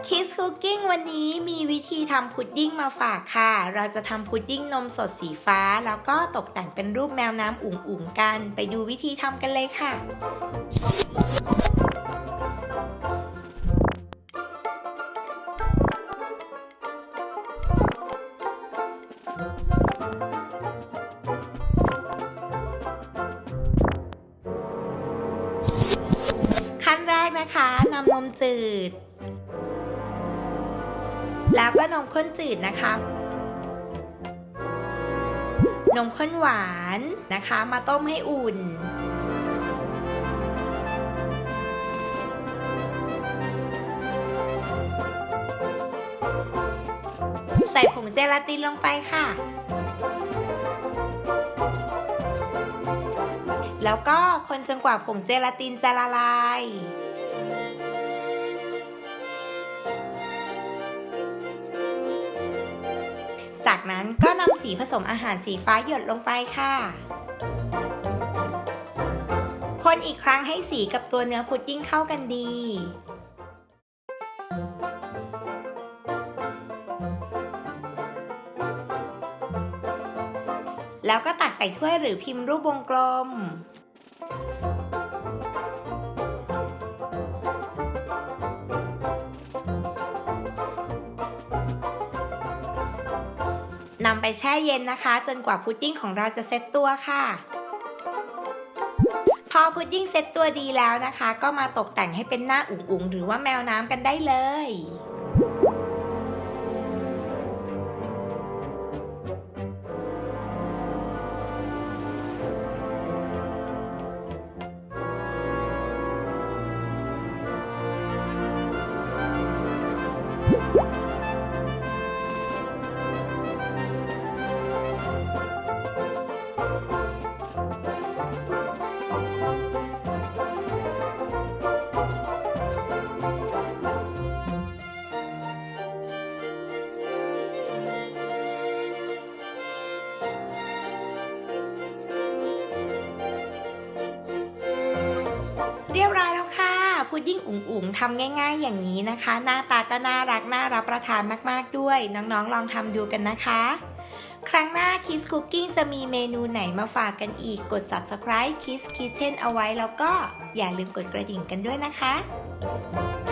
คิสคุกกิ้งวันนี้มีวิธีทำพุดดิ้งมาฝากค่ะ เราจะทำพุดดิ้งนมสดสีฟ้าแล้วก็ตกแต่งเป็นรูปแมวน้ำอุ๋งๆกัน ไปดูวิธีทำกันเลยค่ะ ขั้นแรกนะคะนำนมจืดแล้วก็นมข้นจืดนะคะนมข้นหวานนะคะมาต้มให้อุ่นใส่ผงเจลาตินลงไปค่ะแล้วก็คนจนกว่าผงเจลาตินจะละลายจากนั้นก็นำสีผสมอาหารสีฟ้าหยดลงไปค่ะคนอีกครั้งให้สีกับตัวเนื้อพุดดิ้งเข้ากันดีแล้วก็ตักใส่ถ้วยหรือพิมพ์รูปวงกลมนำไปแช่เย็นนะคะจนกว่าพุดดิ้งของเราจะเซ็ตตัวค่ะพอพุดดิ้งเซ็ตตัวดีแล้วนะคะก็มาตกแต่งให้เป็นหน้าอุ๋งๆหรือว่าแมวน้ำกันได้เลยเรียบร้อยแล้วค่ะพุดดิ้งอุ๋งๆทำง่ายๆอย่างนี้นะคะหน้าตาก็น่ารักน่ารับประทานมากๆด้วยน้องๆลองทำดูกันนะคะครั้งหน้า Kiss Cooking จะมีเมนูไหนมาฝากกันอีกกด Subscribe Kiss Kitchen เอาไว้แล้วก็อย่าลืมกดกระดิ่งกันด้วยนะคะ